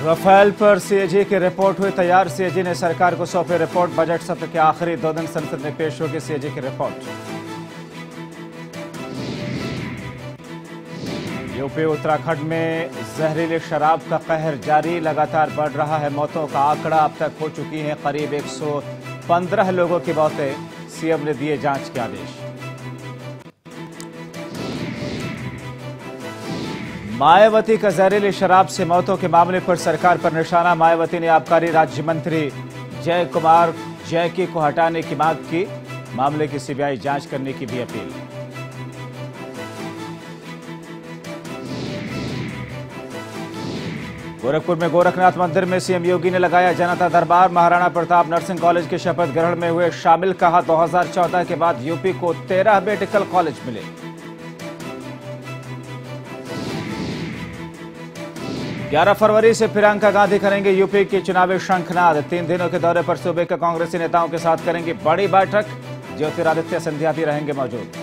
Rafale पर CAG की report हुई तैयार। सीएजी ने सरकार को सौंपी रिपोर्ट। बजट सत्र के आखिरी 2 दिन संसद में पेश होगी सीएजी की रिपोर्ट। यूपी उत्तराखंड में जहरीली शराब का कहर जारी, लगातार बढ़ रहा है मौतों का आंकड़ा। अब तक हो चुकी हैं करीब 115 लोगों की मौतें। सीएम ने दिए जांच के आदेश। मायावती का जहरीली शराब से मौतों के मामले पर सरकार पर निशाना। मायावती ने आबकारी राज्य मंत्री जय कुमार जैकी को हटाने की मांग की। मामले की सीबीआई जांच करने की भी अपील। गोरखपुर में गोरखनाथ मंदिर में सीएम योगी ने लगाया जनता दरबार। महाराणा प्रताप नर्सिंग कॉलेज के शपथ ग्रहण में हुए शामिल। कहा 2014 के बाद यूपी को 13 मेडिकल कॉलेज मिले। ग्यारह फरवरी से प्रियंका गांधी करेंगे यूपी की चुनावी शंखनाद। 3 दिनों के दौरे पर सूबे के कांग्रेसी नेताओं के साथ करेंगे बड़ी बैठक। ज्योतिरादित्य सिंधिया भी रहेंगे मौजूद।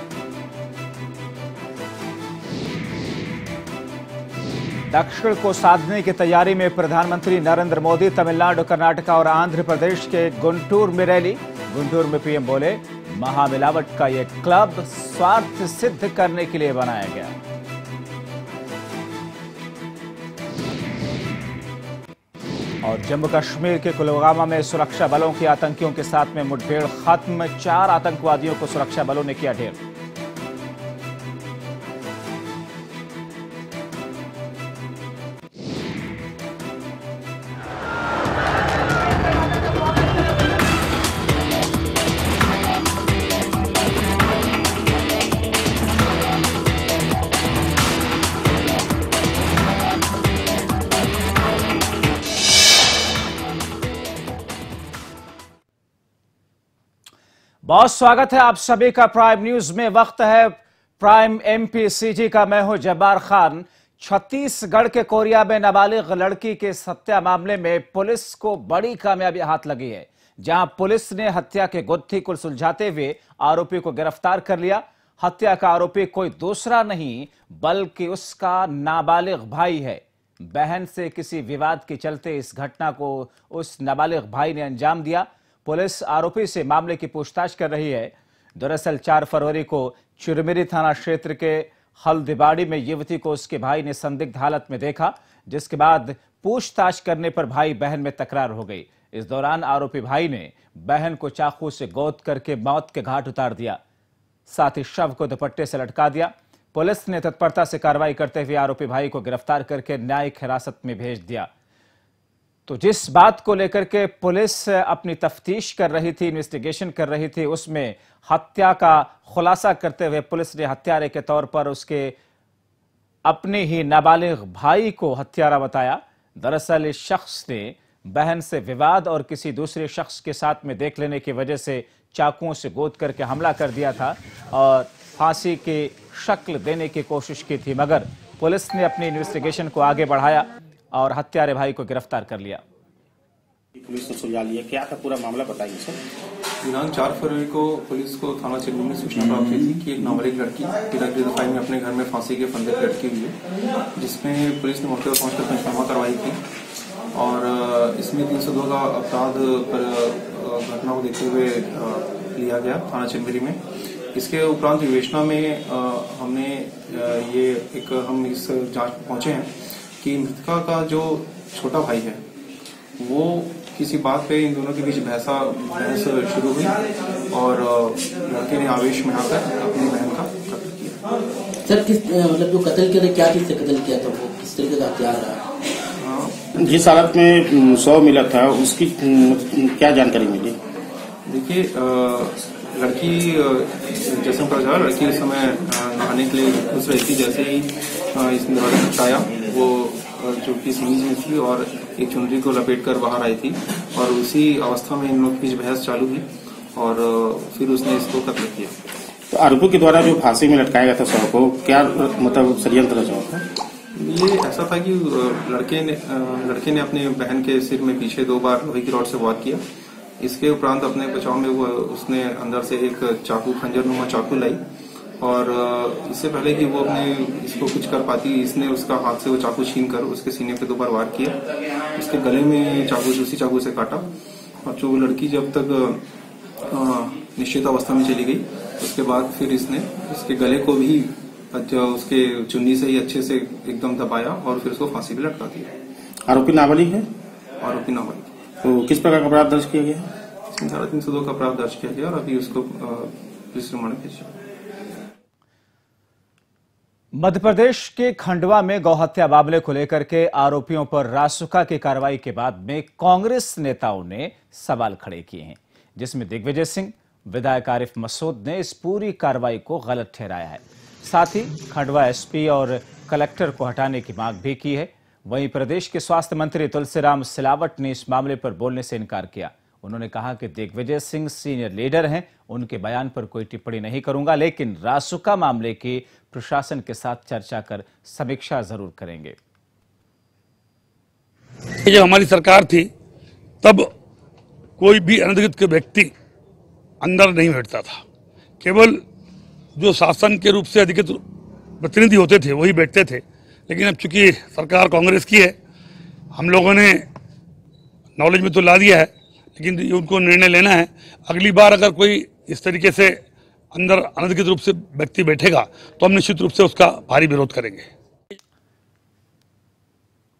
दक्षिण को साधने की तैयारी में प्रधानमंत्री नरेंद्र मोदी। तमिलनाडु, कर्नाटक और आंध्र प्रदेश के गुंटूर में रैली। गुंटूर में पीएम बोले, महामिलावट का ये क्लब स्वार्थ सिद्ध करने के लिए बनाया गया। और जम्मू कश्मीर के कुलगामा में सुरक्षा बलों की आतंकियों के साथ में मुठभेड़ खत्म। 4 आतंकवादियों को सुरक्षा बलों ने किया ढेर। बहुत स्वागत है आप सभी का प्राइम न्यूज में। वक्त है प्राइम एमपीसीजी का। मैं हूं जब्बार खान। छत्तीसगढ़ के कोरिया में नाबालिग लड़की के हत्या मामले में पुलिस को बड़ी कामयाबी हाथ लगी है, जहां पुलिस ने हत्या के गुत्थी को सुलझाते हुए आरोपी को गिरफ्तार कर लिया। हत्या का आरोपी कोई दूसरा नहीं बल्कि उसका नाबालिग भाई है। बहन से किसी विवाद के चलते इस घटना को उस नाबालिग भाई ने अंजाम दिया। पुलिस आरोपी से मामले की पूछताछ कर रही है। दरअसल 4 फरवरी को चिरमिरी थाना क्षेत्र के हल्दीबाड़ी में युवती को उसके भाई ने संदिग्ध हालत में देखा, जिसके बाद पूछताछ करने पर भाई बहन में तकरार हो गई। इस दौरान आरोपी भाई ने बहन को चाकू से गोद करके मौत के घाट उतार दिया, साथ ही शव को दुपट्टे से लटका दिया। पुलिस ने तत्परता से कार्रवाई करते हुए आरोपी भाई को गिरफ्तार करके न्यायिक हिरासत में भेज दिया। तो जिस बात को लेकर के पुलिस अपनी तफ्तीश कर रही थी, इन्वेस्टिगेशन कर रही थी, उसमें हत्या का खुलासा करते हुए पुलिस ने हत्यारे के तौर पर उसके अपने ही नाबालिग भाई को हत्यारा बताया। दरअसल इस शख्स ने बहन से विवाद और किसी दूसरे शख्स के साथ में देख लेने की वजह से चाकुओं से गोद करके हमला कर दिया था और फांसी की शक्ल देने की कोशिश की थी, मगर पुलिस ने अपनी इन्वेस्टिगेशन को आगे बढ़ाया और हत्यारे भाई को गिरफ्तार कर लिया। पुलिस ने सुलझा लिया। क्या था पूरा मामला बताइए सर। दिनांक 4 फरवरी को पुलिस को थाना चिरमिरी में सूचना प्राप्त हुई थी कि एक नाबालिग लड़की तिलक दफाई में अपने घर में फांसी के फंदे पर लटकी हुई है, जिसमें पुलिस ने मौके पर पहुंचकर पंचनामा कार्रवाई की और इसमें 302 का अपराध पर घटना को देखते हुए लिया गया थाना चिरमिरी में। इसके उपरांत विवेचना में हमने हम इस जांच में पहुंचे हैं कि मृतका का जो छोटा भाई है वो किसी बात पे इन दोनों के बीच बहस शुरू हुई और लड़के ने आवेश में आकर अपनी बहन का कत्ल किया। सर किस मतलब जो कत्ल किया था, क्या चीज से कत्ल किया था, वो किस तरीके का हथियार रहा? जिस हालत में 100 मिला था उसकी क्या जानकारी मिली? देखिए, लड़की जैसे पता चला लड़की उस समय नहाने के लिए घुस रही थी। जैसे ही इसने दरवाजा खटकाया वो जो कि सीरीज में थी और एक चुनरी को लपेट कर बाहर आई थी और उसी अवस्था में इन लोग की बहस चालू हुई और फिर उसने इसको कत्ल किया। तो आरोपी के द्वारा जो फांसी में लटकाया गया था शव को, क्या मतलब षड्यंत्र रचा था? ये ऐसा था कि लड़के ने अपने बहन के सिर में पीछे 2 बार लोहे की रॉड से वार किया। इसके उपरांत अपने बचाव में उसने अंदर से एक चाकू खंजर नुमा चाकू लाई और इससे पहले कि वो अपने इसको कुछ कर पाती, इसने उसका हाथ से वो चाकू छीन कर उसके सीने पे 2 बार वार किया, उसके गले में उसी चाकू से काटा। और जो लड़की जब तक निश्चित अवस्था में चली गई, उसके बाद फिर इसने उसके गले को भी उसके चुन्नी से ही अच्छे से एकदम दबाया और फिर उसको फांसी पे लटका दिया। आरोपी नाबालिग है? आरोपी नाबालिग। तो किस प्रकार का अपराध दर्ज किया गया? धारा 302 का अपराध दर्ज किया गया और अभी उसको पुलिस रिमांड में भेजा। मध्य प्रदेश के खंडवा में गौहत्या मामले को लेकर के आरोपियों पर रासुका की कार्रवाई के बाद में कांग्रेस नेताओं ने सवाल खड़े किए हैं, जिसमें दिग्विजय सिंह, विधायक आरिफ मसूद ने इस पूरी कार्रवाई को गलत ठहराया है। साथ ही खंडवा एसपी और कलेक्टर को हटाने की मांग भी की है। वहीं प्रदेश के स्वास्थ्य मंत्री तुलसीराम सिलावट ने इस मामले पर बोलने से इनकार किया। उन्होंने कहा कि दिग्विजय सिंह सीनियर लीडर हैं, उनके बयान पर कोई टिप्पणी नहीं करूंगा, लेकिन रासुका मामले की प्रशासन के साथ चर्चा कर समीक्षा जरूर करेंगे। जब हमारी सरकार थी तब कोई भी अनधिकृत व्यक्ति अंदर नहीं बैठता था, केवल जो शासन के रूप से अधिकृत प्रतिनिधि होते थे वही बैठते थे। लेकिन अब चूंकि सरकार कांग्रेस की है, हम लोगों ने नॉलेज में तो ला दिया है, लेकिन उनको निर्णय लेना है। अगली बार अगर कोई इस तरीके से अंदर अनधिकृत रूप से व्यक्ति बैठेगा तो हम निश्चित रूप से उसका भारी विरोध करेंगे।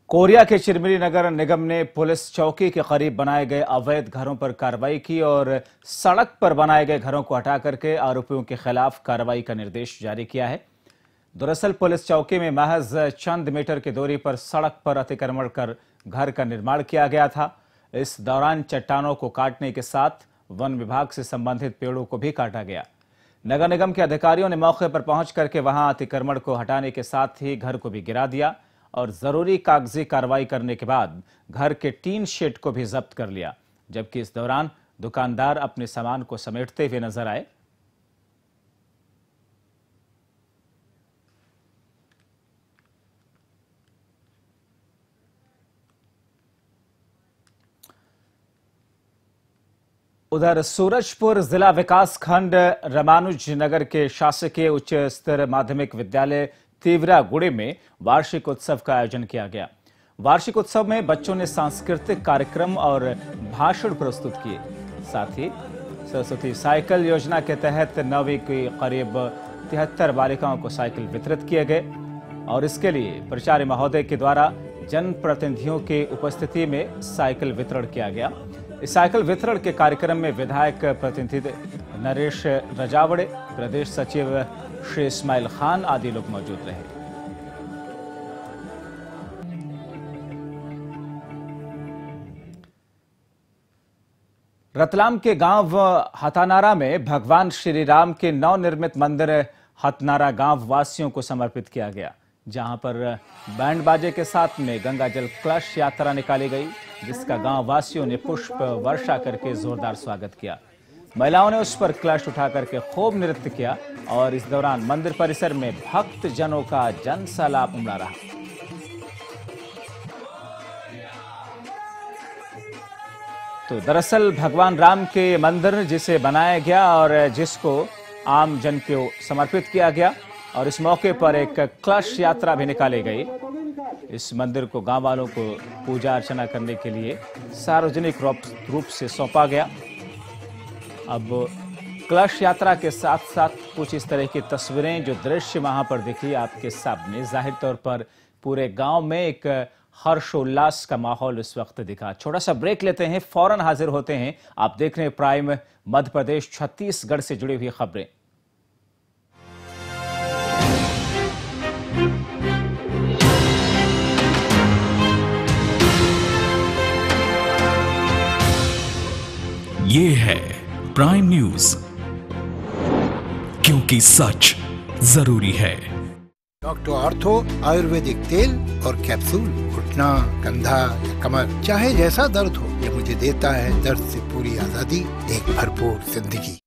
कोरिया के चिरमिरी नगर निगम ने पुलिस चौकी के करीब बनाए गए अवैध घरों पर कार्रवाई की और सड़क पर बनाए गए घरों को हटा करके आरोपियों के खिलाफ कार्रवाई का निर्देश जारी किया है। दरअसल पुलिस चौकी में महज चंद मीटर की दूरी पर सड़क पर अतिक्रमण कर घर का निर्माण किया गया था। इस दौरान चट्टानों को काटने के साथ वन विभाग से संबंधित पेड़ों को भी काटा गया। नगर निगम के अधिकारियों ने मौके पर पहुंच करके वहां अतिक्रमण को हटाने के साथ ही घर को भी गिरा दिया और जरूरी कागजी कार्रवाई करने के बाद घर के टीन शेड को भी जब्त कर लिया। जबकि इस दौरान दुकानदार अपने सामान को समेटते हुए नजर आए। उधर सूरजपुर जिला विकास खंड रामानुज नगर के शासकीय उच्च स्तरीय माध्यमिक विद्यालय तीवरागुड़े में वार्षिक उत्सव का आयोजन किया गया। वार्षिक उत्सव में बच्चों ने सांस्कृतिक कार्यक्रम और भाषण प्रस्तुत किए। साथ ही सरस्वती साइकिल योजना के तहत 9वीं की करीब 73 बालिकाओं को साइकिल वितरित किए गए और इसके लिए प्राचार्य महोदय के द्वारा जनप्रतिनिधियों की उपस्थिति में साइकिल वितरण किया गया। इस साइकिल वितरण के कार्यक्रम में विधायक प्रतिनिधि नरेश रजावड़े, प्रदेश सचिव श्री इस्माइल खान आदि लोग मौजूद रहे। रतलाम के गांव हतानारा में भगवान श्री राम के नवनिर्मित मंदिर हतनारा गांव वासियों को समर्पित किया गया, जहां पर बैंड बाजे के साथ में गंगा जल कलश यात्रा निकाली गई, जिसका गांव वासियों ने पुष्प वर्षा करके जोरदार स्वागत किया। महिलाओं ने उस पर कलश उठा करके खूब नृत्य किया और इस दौरान मंदिर परिसर में भक्त जनों का जनसैलाब उमड़ा रहा। तो दरअसल भगवान राम के मंदिर जिसे बनाया गया और जिसको आम जन को समर्पित किया गया और इस मौके पर एक कलश यात्रा भी निकाली गई। इस मंदिर को गांव वालों को पूजा अर्चना करने के लिए सार्वजनिक रूप से सौंपा गया। अब कलश यात्रा के साथ साथ कुछ इस तरह की तस्वीरें जो दृश्य वहां पर दिखी आपके सामने, जाहिर तौर पर पूरे गांव में एक हर्षोल्लास का माहौल इस वक्त दिखा। छोटा सा ब्रेक लेते हैं, फौरन हाजिर होते हैं। आप देख रहे हैं प्राइम मध्य प्रदेश छत्तीसगढ़ से जुड़ी हुई खबरें। ये है प्राइम न्यूज, क्योंकि सच जरूरी है। डॉक्टर ऑर्थो आयुर्वेदिक तेल और कैप्सूल, घुटना, कंधा या कमर, चाहे जैसा दर्द हो, ये मुझे देता है दर्द से पूरी आजादी, एक भरपूर जिंदगी।